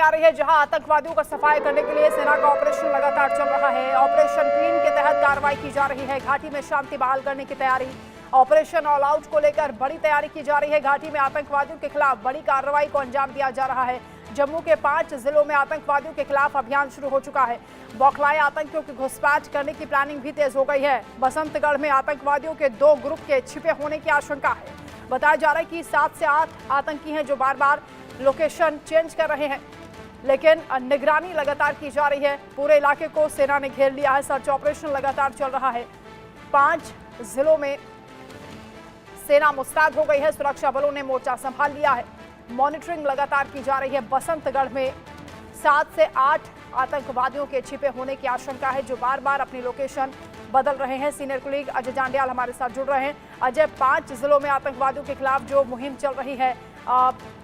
आ रही है, जहां आतंकवादियों का सफाया करने के लिए सेना का ऑपरेशन लगातार चल रहा है। ऑपरेशन क्लीन के तहत कार्रवाई की जा रही है। घाटी में शांति बहाल करने की तैयारी। ऑपरेशन ऑल आउट को लेकर बड़ी तैयारी की जा रही है। घाटी में आतंकवादियों के खिलाफ बड़ी कार्रवाई को अंजाम दिया जा रहा है। जम्मू के 5 जिलों में आतंकवादियों के खिलाफ अभियान शुरू हो चुका है। बौखलाए आतंकियों की घुसपैठ करने की प्लानिंग भी तेज हो गई है। बसंतगढ़ में आतंकवादियों के 2 ग्रुप के छिपे होने की आशंका है। बताया जा रहा है कि 7 से 8 आतंकी हैं जो बार बार लोकेशन चेंज कर रहे हैं, लेकिन निगरानी लगातार की जा रही है। पूरे इलाके को सेना ने घेर लिया है। सर्च ऑपरेशन लगातार चल रहा है। 5 जिलों में सेना मुस्तैद हो गई है। सुरक्षा बलों ने मोर्चा संभाल लिया है। मॉनिटरिंग लगातार की जा रही है। बसंतगढ़ में 7 से 8 आतंकवादियों के छिपे होने की आशंका है, जो बार बार अपनी लोकेशन बदल रहे हैं। सीनियर कुलीग अजय जांडियाल हमारे साथ जुड़ रहे हैं। अजय, 5 जिलों में आतंकवादियों के खिलाफ जो मुहिम चल रही है,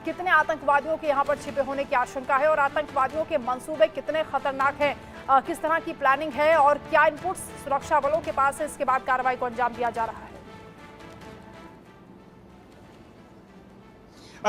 कितने आतंकवादियों के यहाँ पर छिपे होने की आशंका है और आतंकवादियों के मंसूबे कितने खतरनाक हैं, किस तरह की प्लानिंग है और क्या इनपुट्स सुरक्षा बलों के पास है, इसके बाद कार्रवाई को अंजाम दिया जा रहा है?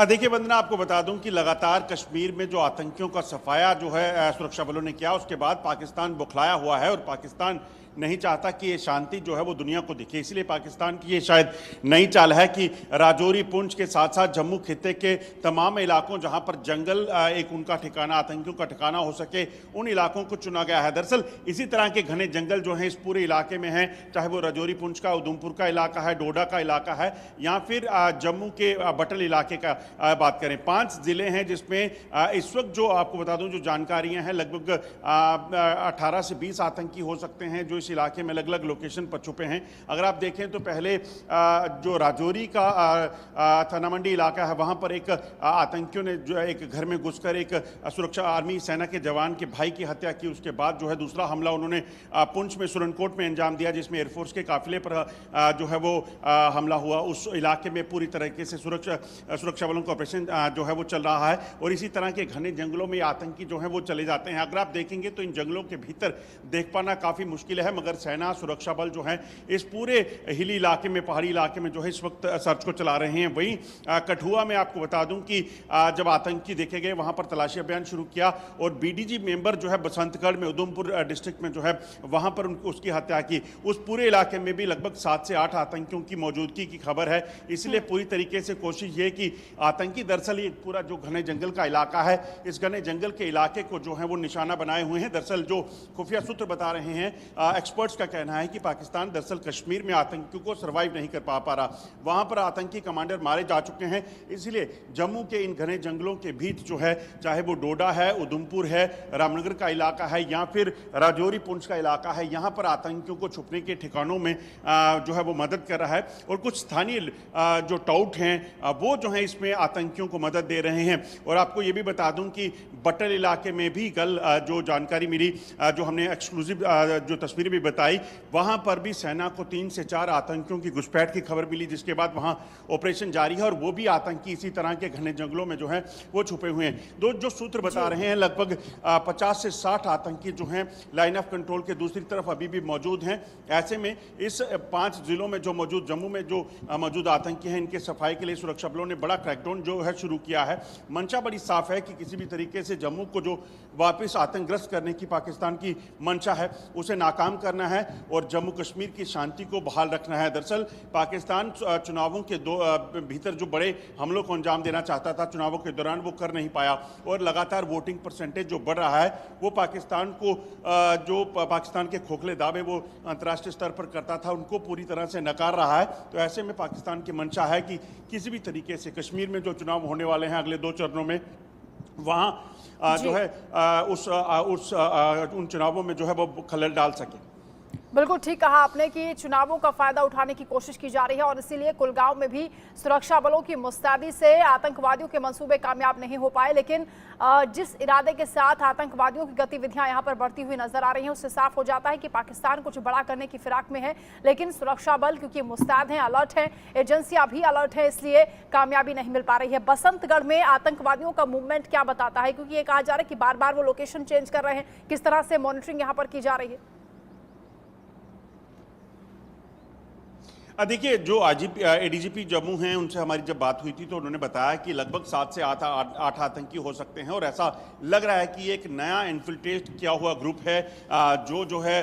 देखिए वंदना, आपको बता दूं कि लगातार कश्मीर में जो आतंकियों का सफाया जो है सुरक्षा बलों ने किया, उसके बाद पाकिस्तान बौखलाया हुआ है और पाकिस्तान नहीं चाहता कि ये शांति जो है वो दुनिया को दिखे। इसलिए पाकिस्तान की ये शायद नई चाल है कि राजौरी, पुंछ के साथ साथ जम्मू खित्ते के तमाम इलाकों जहां पर जंगल एक उनका ठिकाना, आतंकियों का ठिकाना हो सके, उन इलाकों को चुना गया है। दरअसल इसी तरह के घने जंगल जो हैं इस पूरे इलाके में हैं, चाहे वो राजौरी, पुंछ का, उधमपुर का इलाका है, डोडा का इलाका है, या फिर जम्मू के बटल इलाके का बात करें। 5 जिले हैं जिसमें इस वक्त जो आपको बता दूं जो जानकारियां हैं, लगभग 18 से 20 आतंकी हो सकते हैं जो इस इलाके में अलग अलग लोकेशन पर छुपे हैं। अगर आप देखें तो पहले जो राजौरी का थाना मंडी इलाका है, वहां पर एक आतंकियों ने जो एक घर में घुसकर एक सुरक्षा आर्मी सेना के जवान के भाई की हत्या की। उसके बाद जो है दूसरा हमला उन्होंने पुंछ में सुरनकोट में अंजाम दिया, जिसमें एयरफोर्स के काफिले पर जो है वो हमला हुआ। उस इलाके में पूरी तरीके से सुरक्षा बलों का ऑपरेशन जो है वो चल रहा है और इसी तरह के घने जंगलों में आतंकी जो है वो चले जाते हैं। अगर आप देखेंगे तो इन जंगलों के भीतर देख पाना काफी मुश्किल है, मगर सेना, सुरक्षा बल जो है इस पूरे हिली इलाके में, पहाड़ी इलाके में जो है इस वक्त सर्च को चला रहे हैं। वहीं कठुआ में आपको बता दूं कि जब आतंकी देखे गए वहां पर तलाशी अभियान शुरू किया और बीडीजी मेंबर जो है बसंतगढ़ में, उधमपुर डिस्ट्रिक्ट में जो है वहां पर उसकी हत्या की। उस पूरे इलाके में भी लगभग 7 से 8 आतंकियों की मौजूदगी की खबर है। इसलिए पूरी तरीके से कोशिश ये कि आतंकी दरअसल ये पूरा जो घने जंगल का इलाका है, इस घने जंगल के इलाके को जो है वो निशाना बनाए हुए हैं। दरअसल जो खुफिया सूत्र बता रहे हैं, एक्सपर्ट्स का कहना है कि पाकिस्तान दरअसल कश्मीर में आतंकियों को सर्वाइव नहीं कर पा रहा। वहां पर आतंकी कमांडर मारे जा चुके हैं। इसलिए जम्मू के इन घने जंगलों के बीच जो है, चाहे वो डोडा है, उधमपुर है, रामनगर का इलाका है या फिर राजौरी, पुंछ का इलाका है, यहां पर आतंकियों को छुपने के ठिकानों में जो है वो मदद कर रहा है। और कुछ स्थानीय जो टाउट हैं वो जो है इसमें आतंकियों को मदद दे रहे हैं। और आपको ये भी बता दूं कि बटल इलाके में भी कल जो जानकारी मिली, जो हमने एक्सक्लूसिव जो तस्वीरें भी बताई, वहां पर भी सेना को 3 से 4 आतंकियों की घुसपैठ की खबर मिली, जिसके बाद वहां ऑपरेशन जारी है और वो भी आतंकी इसी तरह के घने जंगलों में जो है वो छुपे हुए हैं। जो सूत्र बता रहे हैं, लगभग 50 से 60 आतंकी जो हैं लाइन ऑफ कंट्रोल के दूसरी तरफ अभी भी मौजूद हैं। ऐसे में इस 5 जिलों में जो मौजूद, जम्मू में जो मौजूद आतंकी हैं, इनके सफाई के लिए सुरक्षा बलों ने बड़ा क्रैकडाउन जो है शुरू किया है। मंशा बड़ी साफ है कि किसी भी तरीके से जम्मू को जो वापस आतंकग्रस्त करने की पाकिस्तान की मंशा है उसे नाकाम करना है और जम्मू कश्मीर की शांति को बहाल रखना है। दरअसल पाकिस्तान चुनावों के भीतर जो बड़े हमलों को अंजाम देना चाहता था, चुनावों के दौरान वो कर नहीं पाया और लगातार वोटिंग परसेंटेज जो बढ़ रहा है वो पाकिस्तान को जो पाकिस्तान के खोखले दावे वो अंतर्राष्ट्रीय स्तर पर करता था, उनको पूरी तरह से नकार रहा है। तो ऐसे में पाकिस्तान की मंशा है कि किसी भी तरीके से कश्मीर में जो चुनाव होने वाले हैं अगले 2 चरणों में, वहाँ जो है उन चुनावों में जो है वो खलल डाल सके। बिल्कुल ठीक कहा आपने कि चुनावों का फायदा उठाने की कोशिश की जा रही है और इसीलिए कुलगांव में भी सुरक्षा बलों की मुस्तैदी से आतंकवादियों के मंसूबे कामयाब नहीं हो पाए। लेकिन जिस इरादे के साथ आतंकवादियों की गतिविधियां यहां पर बढ़ती हुई नजर आ रही हैं, उससे साफ हो जाता है कि पाकिस्तान कुछ बड़ा करने की फिराक में है। लेकिन सुरक्षा बल क्योंकि मुस्तैद हैं, अलर्ट हैं, एजेंसियां भी अलर्ट हैं, इसलिए कामयाबी नहीं मिल पा रही है। बसंतगढ़ में आतंकवादियों का मूवमेंट क्या बताता है, क्योंकि ये कहा जा रहा है कि बार बार वो लोकेशन चेंज कर रहे हैं, किस तरह से मॉनिटरिंग यहाँ पर की जा रही है? देखिए, जो आईजीपी एडीजीपी जम्मू हैं, उनसे हमारी जब बात हुई थी तो उन्होंने बताया कि लगभग 7 से 8 आतंकी हो सकते हैं और ऐसा लग रहा है कि एक नया इन्फिल्ट्रेट किया हुआ ग्रुप है जो है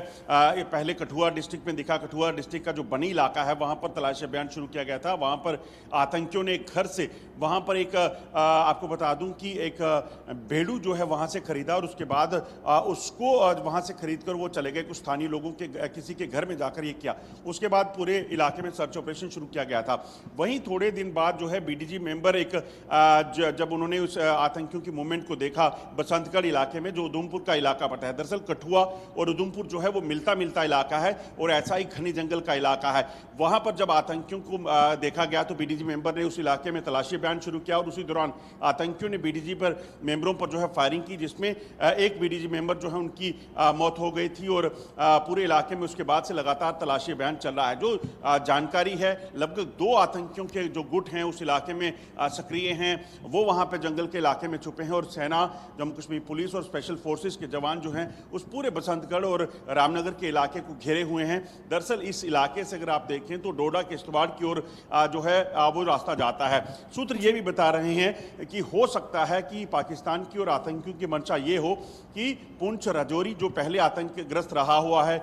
ये पहले कठुआ डिस्ट्रिक्ट में दिखा। कठुआ डिस्ट्रिक्ट का जो बनी इलाका है वहाँ पर तलाशी अभियान शुरू किया गया था। वहाँ पर आतंकियों ने एक घर से वहाँ पर एक आपको बता दूं कि एक भेड़ू जो है वहाँ से खरीदा और उसके बाद उसको वहाँ से खरीद कर वो चले गए। कुछ स्थानीय लोगों के किसी के घर में जाकर ये किया। उसके बाद पूरे इलाके में सर्च ऑपरेशन शुरू किया गया था। वहीं थोड़े दिन बाद जो है बीडीजी मेंबर एक जब उन्होंने उस आतंकियों की मूवमेंट को देखा बसंतगढ़ इलाके में, जो उधमपुर का इलाका पड़ता है। दरअसल कठुआ और उधमपुर जो है वो मिलता मिलता इलाका है और ऐसा ही घनी जंगल का इलाका है। वहां पर जब आतंकियों को देखा गया तो बीडीजी मेंबर ने उस इलाके में तलाशी अभियान शुरू किया और उसी दौरान आतंकियों ने बीडीजी पर मेंबरों पर जो है फायरिंग की, जिसमें एक बीडीजी मेंबर जो है उनकी मौत हो गई थी और पूरे इलाके में उसके बाद से लगातार तलाशी अभियान चल रहा है। जो जानकारी है, लगभग 2 आतंकियों के जो गुट हैं उस इलाके में सक्रिय हैं, वो वहां पे जंगल के इलाके में छुपे हैं और सेना, जम्मू कश्मीर पुलिस और स्पेशल फोर्सेस के जवान जो हैं उस पूरे बसंतगढ़ और रामनगर के इलाके को घेरे हुए हैं। दरअसल इस इलाके से अगर आप देखें तो डोडा किश्तवाड़ की ओर जो है वो रास्ता जाता है। सूत्र ये भी बता रहे हैं कि हो सकता है कि पाकिस्तान की और आतंकियों की मंशा ये हो कि पुंछ राजौरी जो पहले आतंकग्रस्त रहा हुआ है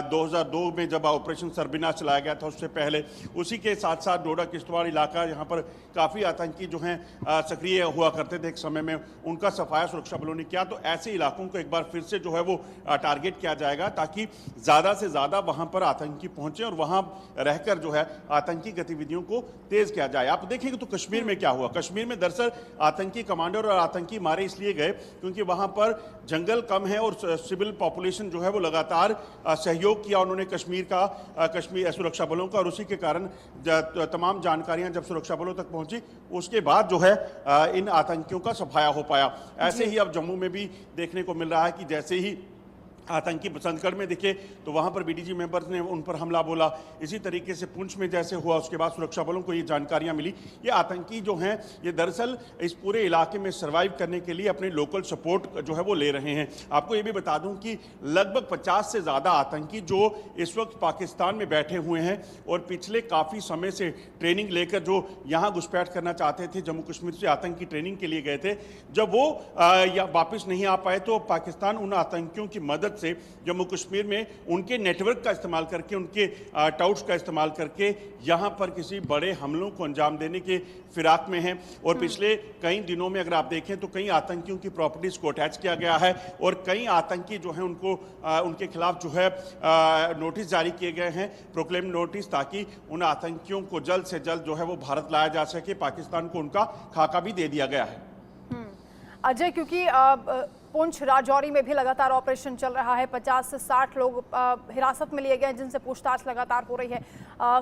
2002 में जब ऑपरेशन सरबिना चलाया गया था, उससे पहले उसी के साथ साथ डोडा किश्तवाड़ इलाका, यहाँ पर काफ़ी आतंकी जो हैं सक्रिय हुआ करते थे एक समय में, उनका सफाया सुरक्षा बलों ने किया। तो ऐसे इलाकों को एक बार फिर से जो है वो टारगेट किया जाएगा ताकि ज़्यादा से ज़्यादा वहाँ पर आतंकी पहुँचे और वहाँ रहकर जो है आतंकी गतिविधियों को तेज़ किया जाए। आप देखेंगे तो कश्मीर में क्या हुआ। कश्मीर में दरअसल आतंकी कमांडर और आतंकी मारे इसलिए गए क्योंकि वहाँ पर जंगल कम है और सिविल पॉपुलेशन जो है वो लगातार सहयोग किया उन्होंने कश्मीर सुरक्षा बलों का, और उसी के कारण तमाम जानकारियां जब सुरक्षा बलों तक पहुंची उसके बाद जो है इन आतंकियों का सफाया हो पाया। ऐसे ही अब जम्मू में भी देखने को मिल रहा है कि जैसे ही आतंकी बसंतगढ़ में दिखे तो वहां पर बीडीजी मेंबर्स ने उन पर हमला बोला। इसी तरीके से पुंछ में जैसे हुआ उसके बाद सुरक्षा बलों को ये जानकारियां मिली। ये आतंकी जो हैं ये दरअसल इस पूरे इलाके में सर्वाइव करने के लिए अपने लोकल सपोर्ट जो है वो ले रहे हैं। आपको ये भी बता दूं कि लगभग 50 से ज़्यादा आतंकी जो इस वक्त पाकिस्तान में बैठे हुए हैं और पिछले काफ़ी समय से ट्रेनिंग लेकर जो यहाँ घुसपैठ करना चाहते थे, जम्मू कश्मीर से आतंकी ट्रेनिंग के लिए गए थे, जब वो वापस नहीं आ पाए तो पाकिस्तान उन आतंकियों की मदद से जम्मू कश्मीर में उनके नेटवर्क का इस्तेमाल करके, उनके टाउट्स का इस्तेमाल करके यहां पर किसी बड़े हमलों को अंजाम देने के फिराक में हैं। और पिछले कई दिनों में अगर आप देखें तो कई आतंकियों की प्रॉपर्टीज को अटैच किया गया है और कई आतंकी जो हैं उनको उनके खिलाफ जो है नोटिस जारी किए गए हैं, प्रोक्लेम नोटिस, ताकि उन आतंकियों को जल्द से जल्द जो है वो भारत लाया जा सके। पाकिस्तान को उनका खाका भी दे दिया गया है। अजय, क्योंकि पुंछ राजौरी में भी लगातार ऑपरेशन चल रहा है, 50 से 60 लोग हिरासत में लिए गए जिनसे पूछताछ लगातार हो रही है।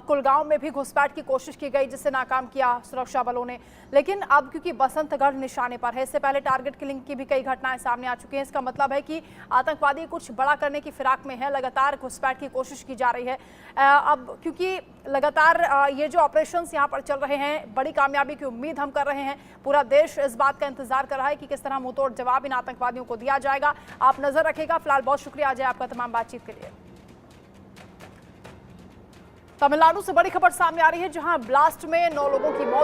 कुलगांव में भी घुसपैठ की कोशिश की गई जिसे नाकाम किया सुरक्षा बलों ने, लेकिन अब क्योंकि बसंतगढ़ निशाने पर है, इससे पहले टारगेट किलिंग की भी कई घटनाएं सामने आ चुकी हैं। इसका मतलब है कि आतंकवादी कुछ बड़ा करने की फिराक में है, लगातार घुसपैठ की कोशिश की जा रही है। अब क्योंकि लगातार ये जो ऑपरेशंस यहाँ पर चल रहे हैं, बड़ी कामयाबी की उम्मीद हम कर रहे हैं। पूरा देश इस बात का इंतजार कर रहा है कि किस तरह मुंहतोड़ जवाब इन आतंकवादियों को दिया जाएगा। आप नजर रखेगा। फिलहाल बहुत शुक्रिया अजय आपका तमाम बातचीत के लिए। तमिलनाडु से बड़ी खबर सामने आ रही है, जहां ब्लास्ट में 9 लोगों की मौत